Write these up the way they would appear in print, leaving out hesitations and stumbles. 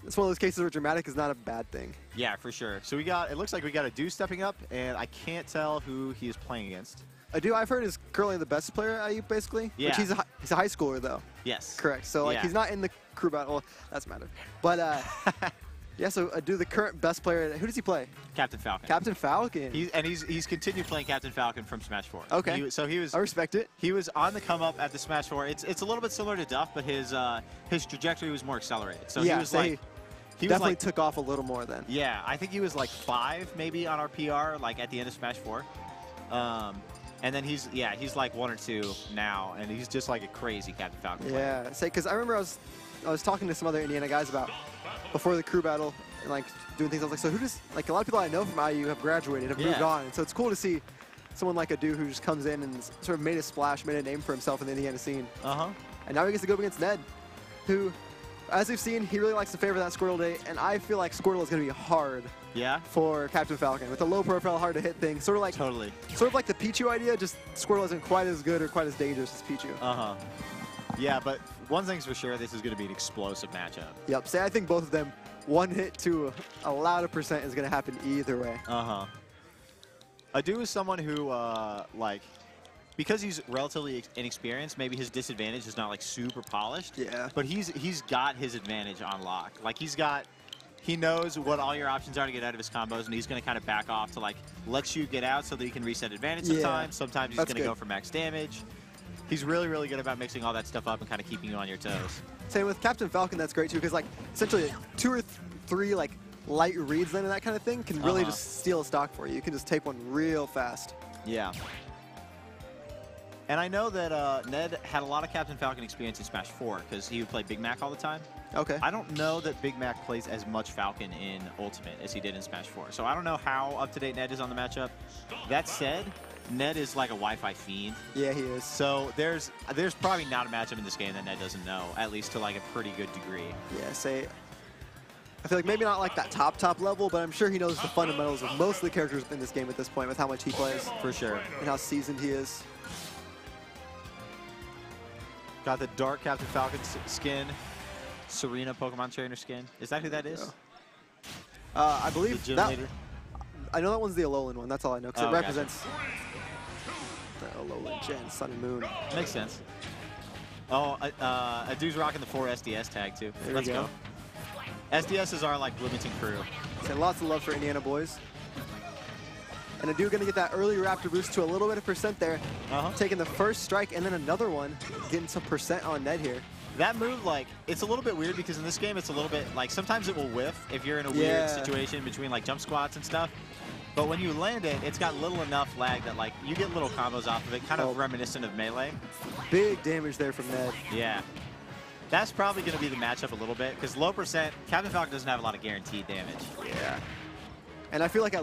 it's one of those cases where dramatic is not a bad thing. Yeah, for sure. So it looks like we got Adu stepping up, and I can't tell who he is playing against. Adu, I've heard, is currently the best player at IU, basically. Yeah. Which he's a high schooler, though. Yes. Correct. So, like, Yeah. he's not in the crew battle. Well, that's matter. But, yeah, so Adu, the current best player, who does he play? Captain Falcon. Captain Falcon. He's continued playing Captain Falcon from Smash 4. Okay. So he was. I respect it. He was on the come up at the Smash 4. It's a little bit similar to Duff, but his trajectory was more accelerated. So yeah, he was so like. He definitely took off a little more then. Yeah, I think he was like 5 maybe on our PR, like at the end of Smash 4. And then he's like 1 or 2 now, and he's just like a crazy Captain Falcon player. Yeah, say because I remember I was talking to some other Indiana guys about before the crew battle and like doing things. I was like, so who does, like, a lot of people I know from IU have graduated, have moved on, and so it's cool to see someone like Adu who just comes in and sort of made a splash, made a name for himself in the Indiana scene. And now he gets to go up against Ned, who, as we've seen, he really likes to favor that Squirtle day, and I feel like Squirtle is going to be hard. Yeah. For Captain Falcon with a low profile, hard to hit thing, sort of like sort of like the Pichu idea. Just Squirtle isn't quite as good or quite as dangerous as Pichu. Yeah, but one thing's for sure, this is going to be an explosive matchup. Yep. Say I think both of them, one hit to a lot of percent is going to happen either way. Adu is someone who like, because he's relatively inexperienced, maybe his disadvantage is not like super polished. Yeah. But he's got his advantage on lock. Like he knows what all your options are to get out of his combos, and he's going to kind of back off to like let you get out so that he can reset advantage sometimes. Sometimes he's going to go for max damage. He's really, really good about mixing all that stuff up and kind of keeping you on your toes. Same with Captain Falcon, that's great too, because like essentially 2 or 3 like light reads then and that kind of thing can really just steal a stock for you. You can just take one real fast. Yeah. And I know that Ned had a lot of Captain Falcon experience in Smash 4 because he would play Big Mac all the time. Okay. I don't know that Big Mac plays as much Falcon in Ultimate as he did in Smash 4. So I don't know how up-to-date Ned is on the matchup. That said, Ned is like a Wi-Fi fiend. Yeah, he is. So there's probably not a matchup in this game that Ned doesn't know, at least to like a pretty good degree. Yeah, say, I feel like maybe not like that top level, but I'm sure he knows the fundamentals of most of the characters in this game at this point with how much he plays. For sure. And how seasoned he is. Got the dark Captain Falcon skin. Serena Pokemon Trainer skin. Is that who that is? I believe the gym that. leader? I know that one's the Alolan one. That's all I know because it gotcha. represents the Alolan Gen, Sun and Moon. Makes sense. Oh, Adu's rocking the 4 SDS tag too. There Let's we go. SDS is our like Bloomington crew. So lots of love for Indiana boys. And Adu going to get that early Raptor boost to a little bit of percent there. Taking the first strike and then another one, getting some percent on Ned here. That move, like, it's a little bit weird because in this game it's a little bit, like, sometimes it will whiff if you're in a weird situation between, like, jump squats and stuff. But when you land it, it's got little enough lag that, like, you get little combos off of it, kind of reminiscent of Melee. Big damage there from Ned. Yeah. That's probably going to be the matchup a little bit because low percent, Captain Falcon doesn't have a lot of guaranteed damage. Yeah. And I feel like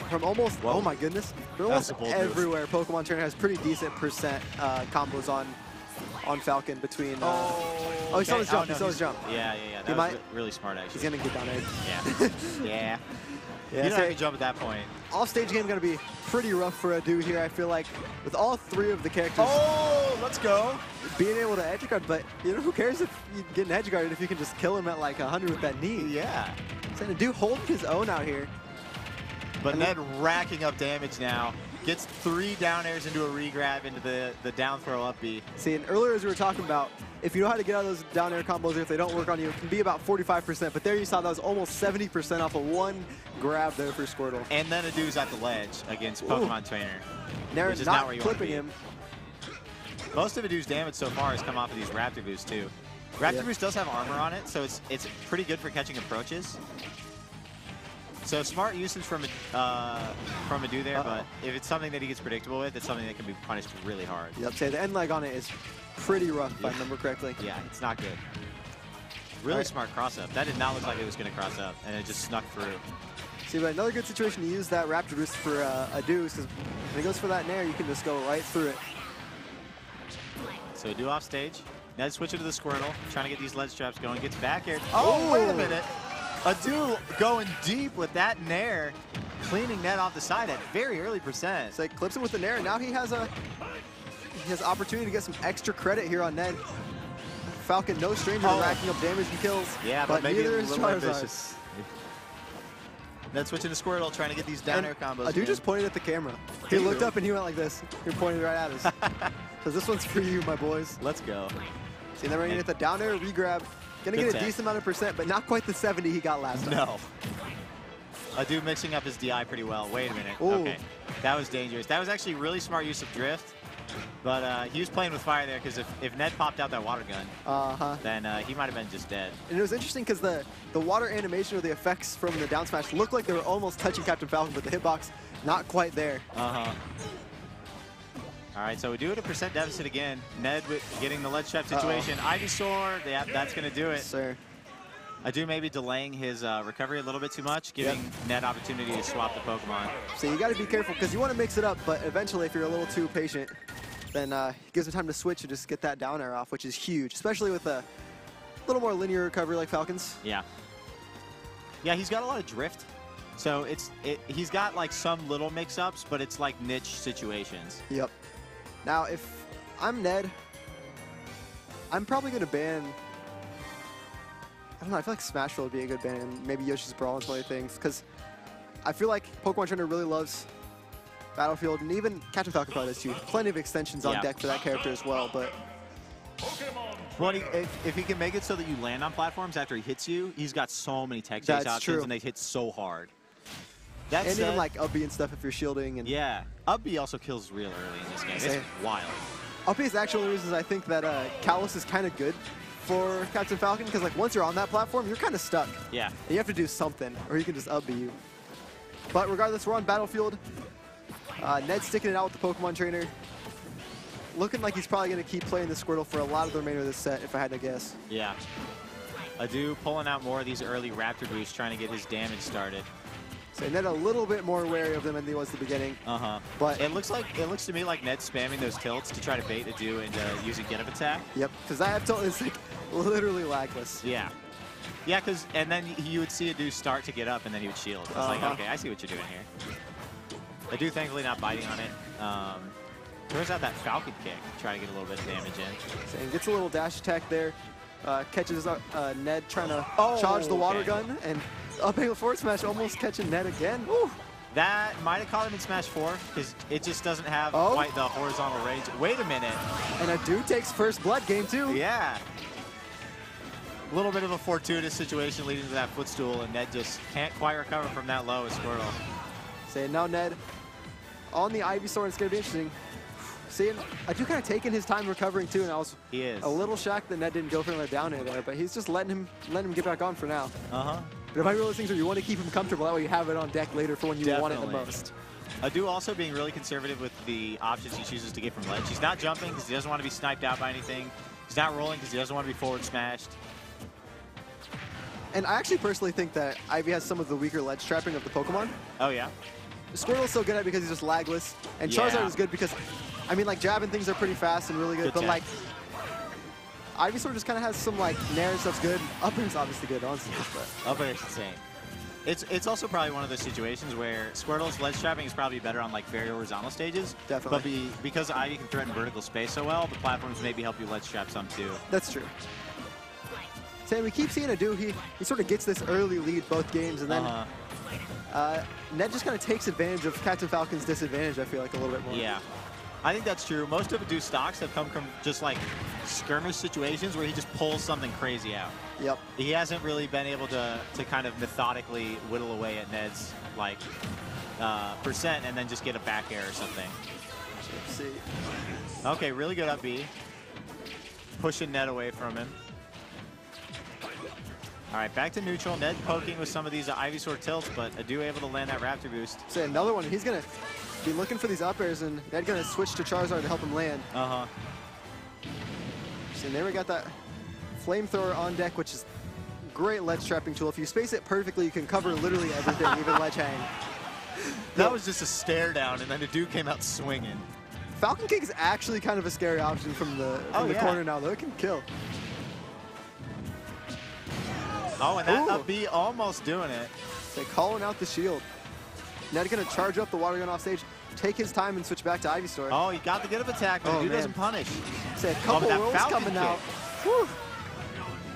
from almost, oh my goodness, from almost everywhere, Pokemon Trainer has pretty decent percent combos on Falcon between. He saw his jump. He saw his jump. Yeah. That was really smart, actually. He's going to get down edge. Yeah. You don't have to jump at that point. Off-stage game going to be pretty rough for Adu here, I feel like, with all 3 of the characters. Oh, let's go. Being able to edge guard, but you know, who cares if you get an edge guard if you can just kill him at like 100 with that knee. Yeah. So Adu holding his own out here. But Ned racking up damage now. Gets 3 down airs into a regrab into the down throw up B. See, and earlier as we were talking about, if you know how to get out of those down air combos, if they don't work on you, it can be about 45%. But there you saw that was almost 70% off of one grab there for Squirtle. And then Adu's at the ledge against Pokemon Trainer. Which is not where you clipping him. Most of Adu's damage so far has come off of these Raptor Boosts too. Raptor Boost does have armor on it, so it's pretty good for catching approaches. So smart usage from Adu there, but if it's something that he gets predictable with, it's something that can be punished really hard. Yep, say the end leg on it is pretty rough if I remember correctly. Yeah, it's not good. Really smart cross up. That did not look like it was going to cross up, and it just snuck through. See, but another good situation to use that Raptor Boost for Adu, because when he goes for that Nair, you can just go right through it. So Adu off stage. Ned switching to the Squirtle, trying to get these ledge traps going. Gets back air. Oh, wait a minute. Adu going deep with that Nair, cleaning Ned off the side at very early percent. So he clips him with the Nair, and now he has opportunity to get some extra credit here on Ned. Falcon no stranger to racking up damage and kills. Yeah, but maybe neither a is little Charizard. ambitious. Ned switching to Squirtle, trying to get these down air combos. A dude just pointed at the camera. He looked up and he went like this. He pointed right at us. So this one's for you, my boys. Let's go. See, then we're gonna get the down air regrab. Gonna get a decent amount of percent, but not quite the 70 he got last time. No. A dude mixing up his DI pretty well. Wait a minute. Ooh. Okay. That was dangerous. That was actually really smart use of drift. But he was playing with fire there because if Ned popped out that water gun, then he might have been just dead. And it was interesting because the water animation or the effects from the down smash looked like they were almost touching Captain Falcon, but the hitbox not quite there. All right, so we do it a percent deficit again. Ned getting the ledge trap situation. Ivysaur, yeah, that's going to do it. Yes, sir. I do maybe delaying his recovery a little bit too much, giving Ned opportunity to swap the Pokemon. So you got to be careful because you want to mix it up, but eventually if you're a little too patient, then it gives him time to switch and just get that down air off, which is huge, especially with a little more linear recovery like Falcon's. Yeah. Yeah, he's got a lot of drift. So he's got like some little mix-ups, but it's like niche situations. Yep. Now, if I'm Ned, I'm probably going to ban... I don't know, I feel like Smashville would be a good ban. Maybe Yoshi's Brawl and some other things, because I feel like Pokemon Trainer really loves Battlefield, and even Captain Falcon probably does too. Plenty of extensions on deck for that character as well, but... Well, if he can make it so that you land on platforms after he hits you, he's got so many tech chase options, and they hit so hard. And even like up B and stuff if you're shielding. And yeah, up B also kills real early in this game. It's wild. Up B is actually one of the reasons I think that Kalos is kind of good for Captain Falcon, because like once you're on that platform, you're kind of stuck. Yeah. And you have to do something, or he can just up B you. But regardless, we're on Battlefield. Ned's sticking it out with the Pokemon Trainer. Looking like he's probably going to keep playing the Squirtle for a lot of the remainder of this set, if I had to guess. Yeah. Adu pulling out more of these early Raptor boosts, trying to get his damage started. So Ned a little bit more wary of them than he was at the beginning. But it looks to me like Ned's spamming those tilts to try to bait Adu into using get up attack. Yep, because that tilt is like literally lagless. Yeah. Yeah, and then you would see Adu start to get up, and then he would shield. It's like, okay, I see what you're doing here. Adu thankfully not biting on it. Throws out that Falcon kick, trying to get a little bit of damage in. So he gets a little dash attack there. Catches Ned trying to charge the water gun, and up angle forward smash almost catching Ned again. Woo. That might have caught him in Smash 4, because it just doesn't have quite the horizontal range. Wait a minute. And Adu takes first blood game too. Yeah. A little bit of a fortuitous situation leading to that footstool, and Ned just can't quite recover from that low as Squirtle. Saying now Ned on the Ivysaur, it's going to be interesting. Seeing Adu kind of taking his time recovering too, and I was a little shocked that Ned didn't go for another down air there, but he's just letting him get back on for now. But it might be one of those things where you want to keep him comfortable, that way you have it on deck later for when you want it the most. Adu also being really conservative with the options he chooses to get from ledge. He's not jumping because he doesn't want to be sniped out by anything. He's not rolling because he doesn't want to be forward smashed. And I actually personally think that Ivy has some of the weaker ledge trapping of the Pokemon. Oh yeah? Squirtle's so good at it because he's just lagless, and Charizard is good because, I mean, like jab and things are pretty fast and really good, but like Ivysaur just kind of has some like nair and stuff's good. Up air's obviously good, honestly. But up air's insane. It's also probably one of those situations where Squirtle's ledge trapping is probably better on like very horizontal stages. Definitely. But because Ivy can threaten vertical space so well, the platforms maybe help you ledge trap some too. That's true. Sam, we keep seeing Adu. He sort of gets this early lead both games, and then Ned just kind of takes advantage of Captain Falcon's disadvantage, I feel like, a little bit more. Yeah. I think that's true. Most of Adu's stocks have come from just like skirmish situations where he just pulls something crazy out. Yep. He hasn't really been able to kind of methodically whittle away at Ned's like percent and then just get a back air or something. Let's see. Okay, really good up B. Pushing Ned away from him. All right, back to neutral. Ned poking with some of these Ivysaur tilts, but Adu able to land that Raptor boost. So another one. He's going to be looking for these up airs, and Ned going to switch to Charizard to help him land. So there we got that flamethrower on deck, which is great ledge trapping tool. If you space it perfectly, you can cover literally everything, even ledge hang. That was just a stare down, and then Adu came out swinging. Falcon Kick is actually kind of a scary option from the corner now, though. It can kill. Oh, and that up B almost doing it. They're calling out the shield. Ned going to charge up the water gun off stage, take his time, and switch back to Ivysaur. Oh, he got the get up attack, but Adu doesn't punish. Say a couple rolls coming out. Whew.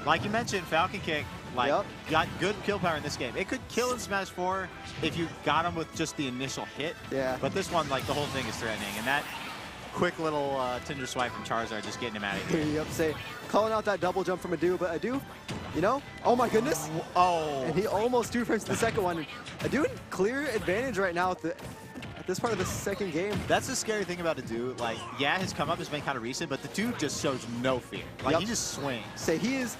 Like you mentioned, Falcon Kick, like, got good kill power in this game. It could kill in Smash 4 if you got him with just the initial hit. Yeah. But this one, like, the whole thing is threatening. And that quick little Tinder swipe from Charizard just getting him out of here. Yep, say, calling out that double jump from Adu, but Adu, you know, oh my goodness. Oh. And he almost 2 frames to the second one. Adu in clear advantage right now at this part of the second game. That's the scary thing about Adu. Like, yeah, his come up has been kind of recent, but the dude just shows no fear. Like, he just swings. Say, he is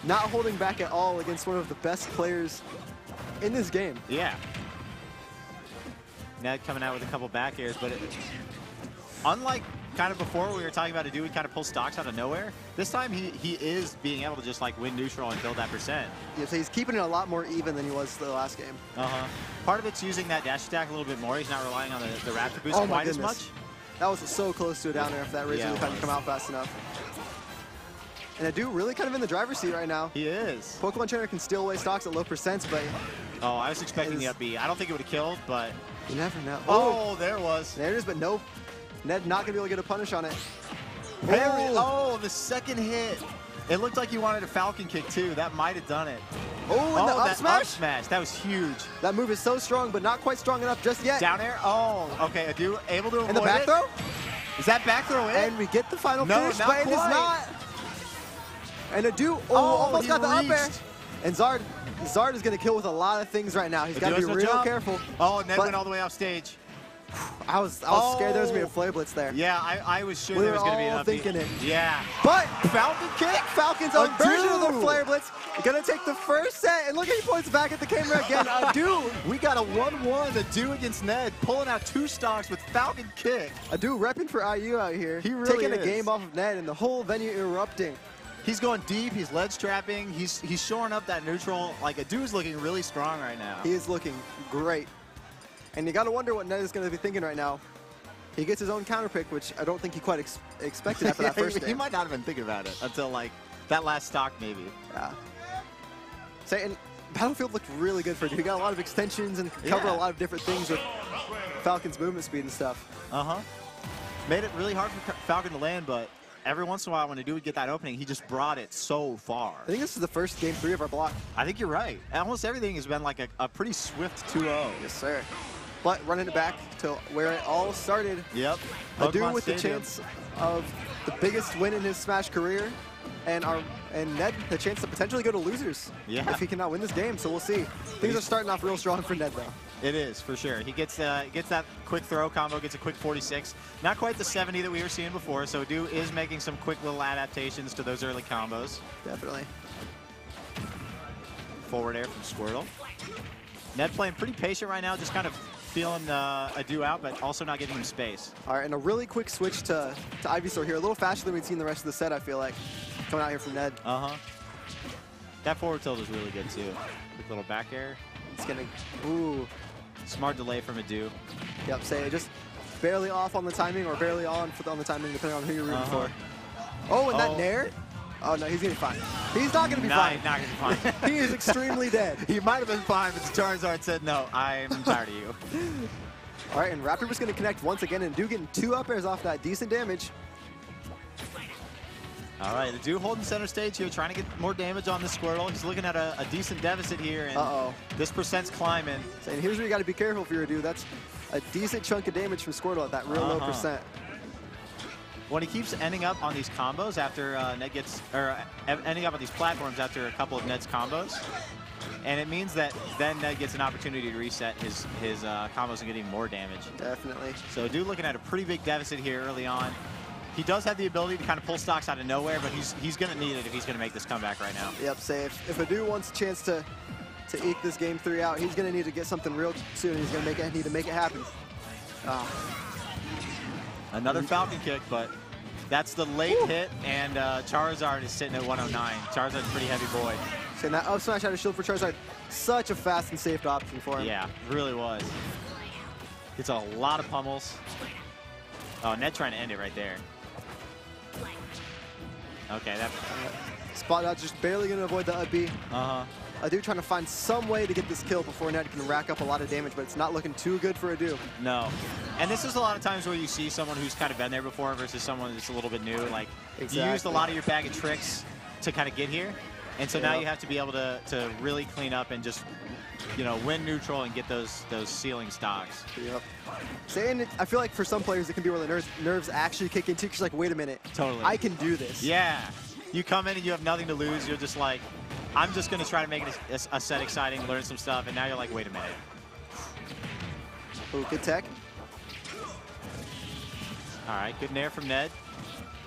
not holding back at all against one of the best players in this game. Yeah. Ned coming out with a couple back airs, but unlike kind of before we were talking about Adu, he kind of pulls stocks out of nowhere. This time he is being able to just like win neutral and build that percent. Yeah, so he's keeping it a lot more even than he was the last game. Part of it's using that dash attack a little bit more. He's not relying on the raptor boost quite as much. That was so close to a down air if that Razor hadn't come out fast enough. And Adu really kind of in the driver's seat right now. He is. Pokemon Trainer can steal away stocks at low percents, but... Oh, I was expecting the up B. I don't think it would have killed, but... You never know. Oh, there it was. There it is, but no. Ned not going to be able to get a punish on it. Oh, the second hit. It looked like he wanted a Falcon Kick, too. That might have done it. Oh, and the up smash? Up smash. That was huge. That move is so strong, but not quite strong enough just yet. Down air? Oh, okay. Adu able to avoid it. And the back throw? Is that back throw in? And we get the final finish, not but it quite. is not. And Adu almost got the up air. And Zard is going to kill with a lot of things right now. He's got to be real careful. Oh, Ned went all the way off stage. I was scared there was going to be a Flare Blitz there. Yeah, I was sure there was going to be an up B. thinking it. Yeah. But Falcon Kick, Falcon's own version of the Flare Blitz. Going to take the first set, and look at he points back at the camera again. Adu. We got a 1-1 Adu against Ned, pulling out 2 stocks with Falcon Kick. Adu repping for IU out here. He really taking is. a game off of Ned, and the whole venue erupting. He's going deep. He's ledge trapping. He's shoring up that neutral. Like, Adu's looking really strong right now. He is looking great. And you got to wonder what Ned is going to be thinking right now. He gets his own counter pick, which I don't think he quite expected after that first game. He might not have been thinking about it until, like, that last stock, maybe. Yeah. And Battlefield looked really good for Adu. He got a lot of extensions and could cover a lot of different things with Falcon's movement speed and stuff. Made it really hard for Falcon to land, but every once in a while when Adu would get that opening, he just brought it so far. I think this is the first game 3 of our block. I think you're right. Almost everything has been like a pretty swift 2-0. Yes, sir. But running it back to where it all started. Yep. Adu with the chance of the biggest win in his Smash career, and Ned the chance to potentially go to losers if he cannot win this game. So we'll see. Things are starting off real strong for Ned though. It is, for sure. He gets that quick throw combo, gets a quick 46. Not quite the 70 that we were seeing before, so Adu is making some quick little adaptations to those early combos. Definitely. Forward air from Squirtle. Ned playing pretty patient right now, just kind of feeling Adu out, but also not giving him space. All right, and a really quick switch to Ivysaur here. A little faster than we'd seen the rest of the set, I feel like. Coming out here from Ned. That forward tilt is really good, too. Quick little back air. It's going to... Ooh. Smart delay from Adu. Yep, say just barely off on the timing or barely on the timing, depending on who you're rooting for. Oh, and that Nair? Oh, no, he's going to be fine. He's not going to be fine. Not going to be fine. He is extremely dead. He might have been fine, but Charizard said, no, I'm tired of you. All right, and Raptor was going to connect once again, and Adu getting 2 up airs off that. Decent damage. All right, Adu holding center stage here, trying to get more damage on the Squirtle. He's looking at a decent deficit here, and this percent's climbing. And here's where you got to be careful if you're Adu. That's a decent chunk of damage from Squirtle at that real low percent. When he keeps ending up on these combos after Ned gets, or ending up on these platforms after a couple of Ned's combos, and it means that then Ned gets an opportunity to reset his combos and get even more damage. Definitely. So Adu looking at a pretty big deficit here early on. He does have the ability to kind of pull stocks out of nowhere, but he's going to need it if he's going to make this comeback right now. Yep, say if Adu wants a chance to eke this game 3 out, he's going to need to get something real soon. He's going to need to make it happen. Another Falcon Kick, but that's the late hit, and Charizard is sitting at 109. Charizard's a pretty heavy boy. So that up smash out of shield for Charizard, such a fast and safe option for him. Yeah, really was. Gets a lot of pummels. Oh, Ned trying to end it right there. Okay, that spot out, just barely going to avoid the up B. Adu trying to find some way to get this kill before Ned can rack up a lot of damage, but it's not looking too good for Adu. No. And this is a lot of times where you see someone who's kind of been there before versus someone that's a little bit new. Like, you used a lot of your bag of tricks to kind of get here. And so now you have to be able to really clean up and just, you know, win neutral and get those ceiling stocks. Yep. Saying I feel like for some players it can be where the nerves actually kick in too, because like, wait a minute. Totally. I can do this. Yeah. You come in and you have nothing to lose. You're just like, I'm just going to try to make it a set exciting, learn some stuff. And now you're like, wait a minute. Oh, good tech. All right, good nair from Ned.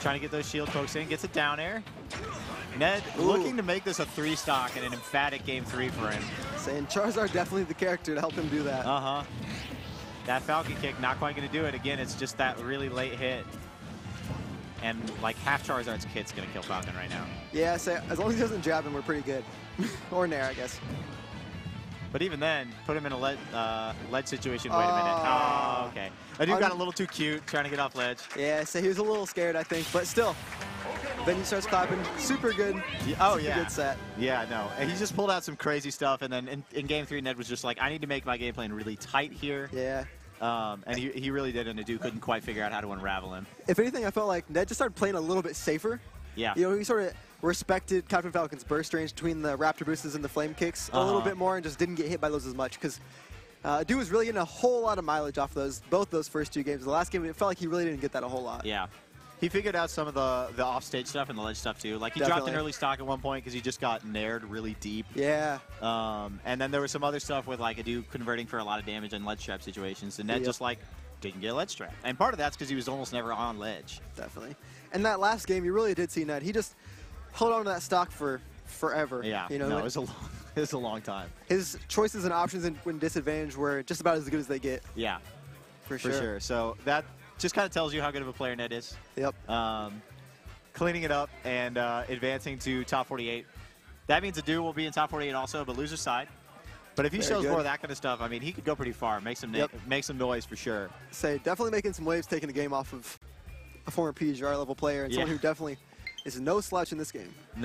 Trying to get those shield pokes in. Gets it down air. Ned looking to make this a 3-stock and an emphatic game 3 for him. Saying Charizard definitely the character to help him do that. Uh-huh. That Falcon kick, not quite going to do it. Again, it's just that really late hit. And like half Charizard's kit's going to kill Falcon right now. Yeah, so as long as he doesn't jab him, we're pretty good. Or nair, I guess. But even then, put him in a lead situation. Wait a minute. Oh, okay. I do got a little too cute trying to get off ledge. Yeah, so he was a little scared, I think, but still. Then he starts clapping. Super good. Oh, super good set. Yeah, no. And he just pulled out some crazy stuff. And then in game 3, Ned was just like, I need to make my game plan really tight here. Yeah. And he really did, and Adu couldn't quite figure out how to unravel him. If anything, I felt like Ned just started playing a little bit safer. Yeah. You know, he sort of respected Captain Falcon's burst range between the Raptor boosts and the flame kicks a little bit more and just didn't get hit by those as much, because Adu was really getting a whole lot of mileage off both those first 2 games. The last game, it felt like he really didn't get that a whole lot. Yeah. He figured out some of the off-stage stuff and the ledge stuff, too. Like, he dropped an early stock at one point because he just got nared really deep. Yeah. And then there was some other stuff with, like, Adu converting for a lot of damage in ledge trap situations. And Ned just, like, didn't get a ledge trap. And part of that's because he was almost never on ledge. Definitely. And that last game, you really did see Ned. He just held on to that stock for forever. Yeah. You know, no, it was a long time. His choices and options when disadvantage were just about as good as they get. Yeah. For sure. For sure. So that just kind of tells you how good of a player Ned is. Yep. Cleaning it up and advancing to top 48. That means Adu will be in top 48 also, but loser's side. But if he shows more of that kind of stuff, I mean, he could go pretty far, make some noise for sure. Say, definitely making some waves, taking the game off of a former PGR level player and someone who definitely is no slouch in this game. No.